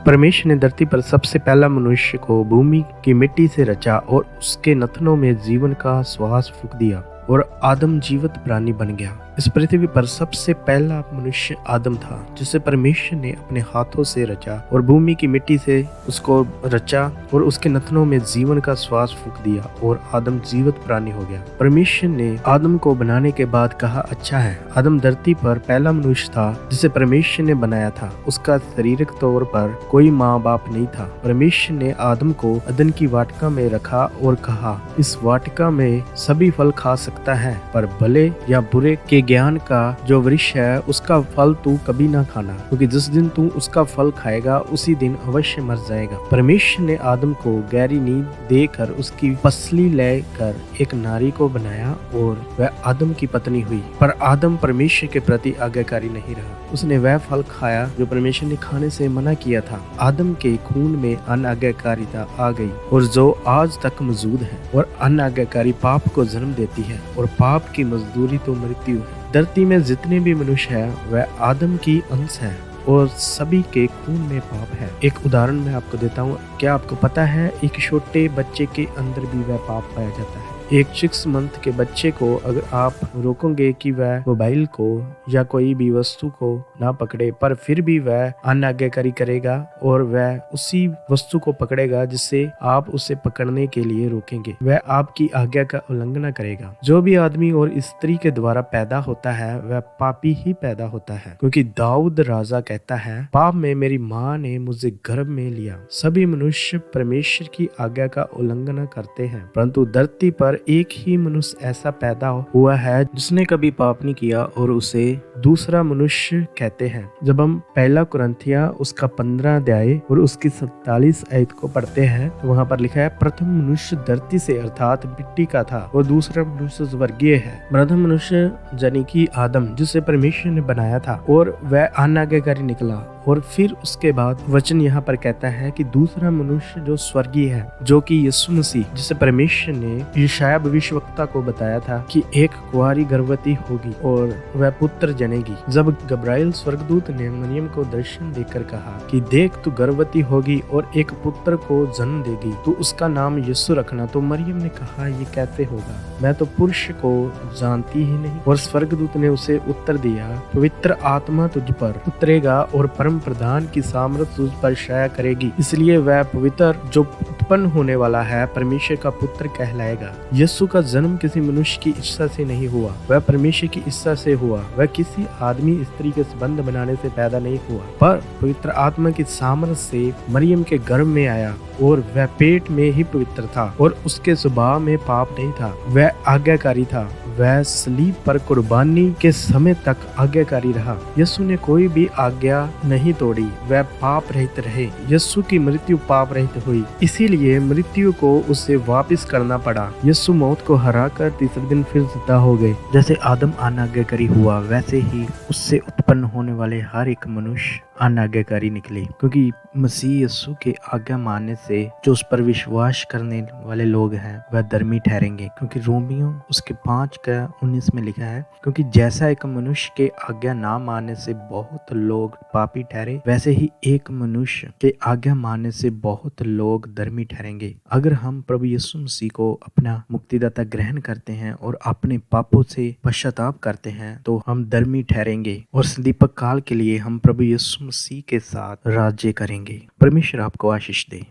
परमेश्वर ने धरती पर सबसे पहला मनुष्य को भूमि की मिट्टी से रचा और उसके नथनों में जीवन का श्वास फूंक दिया और आदम जीवित प्राणी बन गया। इस पृथ्वी पर सबसे पहला मनुष्य आदम था, जिसे परमेश्वर ने अपने हाथों से रचा और भूमि की मिट्टी से उसको रचा और उसके नथनों में जीवन का श्वास फूंक दिया और आदम जीवित प्राणी हो गया। परमेश्वर ने आदम को बनाने के बाद कहा, अच्छा है। आदम धरती पर पहला मनुष्य था जिसे परमेश्वर ने बनाया था। उसका शारीरिक तौर पर कोई माँ बाप नहीं था। परमेश्वर ने आदम को अदन की वाटिका में रखा और कहा, इस वाटिका में सभी फल खा सकता है, पर भले या बुरे के ज्ञान का जो वृक्ष है उसका फल तू कभी ना खाना, क्योंकि जिस दिन तू उसका फल खाएगा उसी दिन अवश्य मर जाएगा। परमेश्वर ने आदम को गहरी नींद देकर उसकी पसली लेकर एक नारी को बनाया और वह आदम की पत्नी हुई। पर आदम परमेश्वर के प्रति आज्ञाकारी नहीं रहा। उसने वह फल खाया जो परमेश्वर ने खाने से मना किया था। आदम के खून में अनाज्ञाकारिता आ गई और जो आज तक मौजूद है, और अनाज्ञाकारी पाप को जन्म देती है और पाप की मजदूरी तो मृत्यु है। धरती में जितने भी मनुष्य हैं वह आदम की अंश है और सभी के खून में पाप है। एक उदाहरण मैं आपको देता हूँ। क्या आपको पता है एक छोटे बच्चे के अंदर भी वह पाप पाया जाता है। एक 6 मंथ के बच्चे को अगर आप रोकोगे कि वह मोबाइल को या कोई भी वस्तु को ना पकड़े, पर फिर भी वह अनाज्ञाकारी करेगा और वह उसी वस्तु को पकड़ेगा जिससे आप उसे पकड़ने के लिए रोकेंगे, वह आपकी आज्ञा का उल्लंघन करेगा। जो भी आदमी और स्त्री के द्वारा पैदा होता है वह पापी ही पैदा होता है, क्योंकि दाऊद राजा कहता है, पाप में मेरी माँ ने मुझे गर्भ में लिया। सभी मनुष्य परमेश्वर की आज्ञा का उल्लंघन करते हैं, परंतु धरती पर एक ही मनुष्य ऐसा पैदा हुआ है जिसने कभी पाप नहीं किया और उसे दूसरा मनुष्य कहते हैं। जब हम पहला कुरिन्थियों उसका 15 अध्याय और उसकी 47 आयत को पढ़ते हैं तो वहाँ पर लिखा है, प्रथम मनुष्य धरती से अर्थात मिट्टी का था और दूसरा मनुष्य स्वर्गीय है। प्रथम मनुष्य यानी कि आदम, जिसे परमेश्वर ने बनाया था और वह अनाज्ञाकारी निकला। और फिर उसके बाद वचन यहाँ पर कहता है कि दूसरा मनुष्य जो स्वर्गीय है, जो कि यीशु मसीह, जिसे परमेश्वर ने यशायाह भविष्यवक्ता को बताया था कि एक कुंवारी गर्भवती होगी और वह पुत्र जनेगी। जब गब्राइल स्वर्गदूत ने मरियम को दर्शन देकर कहा कि देख तू गर्भवती होगी और एक पुत्र को जन्म देगी, तो उसका नाम यीशु रखना, तो मरियम ने कहा, ये कैसे होगा, मैं तो पुरुष को जानती ही नहीं। और स्वर्गदूत ने उसे उत्तर दिया, पवित्र आत्मा तुझ पर उतरेगा और परम प्रधान की सामर्थ तुझ पर छाया करेगी, इसलिए वह पवित्र जो उत्पन्न होने वाला है परमेश्वर का पुत्र कहलाएगा। यीशु का जन्म किसी मनुष्य की इच्छा से नहीं हुआ, वह परमेश्वर की इच्छा से हुआ। वह किसी आदमी स्त्री के संबंध बनाने से पैदा नहीं हुआ, पर पवित्र आत्मा की सामर्थ से मरियम के गर्भ में आया और वह पेट में ही पवित्र था और उसके स्वभाव में पाप नहीं था। वह आज्ञाकारी था। वह सलीब पर कुर्बानी के समय तक आज्ञाकारी रहा। यीशु ने कोई भी आज्ञा नहीं तोड़ी, वह पाप रहित रहे। यीशु की मृत्यु पाप रहित हुई, इसीलिए मृत्यु को उसे वापस करना पड़ा। यीशु मौत को हराकर तीसरे दिन फिर जिंदा हो गए। जैसे आदम अनाज्ञाकारी हुआ, वैसे ही उससे उत्पन्न होने वाले हर एक मनुष्य अनाज्ञाकारी निकले, क्योंकि मसीह यीशु के आज्ञा मानने से जो उस पर विश्वास करने वाले लोग हैं वह धर्मी ठहरेंगे, क्योंकि रोमियो उसके 5:19 में लिखा है, क्योंकि जैसा एक मनुष्य के आज्ञा ना मानने से बहुत लोग पापी ठहरे, वैसे ही एक मनुष्य के आज्ञा मानने से बहुत लोग धर्मी ठहरेंगे। अगर हम प्रभु यीशु मसीह को अपना मुक्तिदाता ग्रहण करते हैं और अपने पापों से पश्चाताप करते हैं तो हम धर्मी ठहरेंगे और दीपक काल के लिए हम प्रभु यीशु मसीह के साथ राज्य करेंगे। परमेश्वर आपको आशीष दे।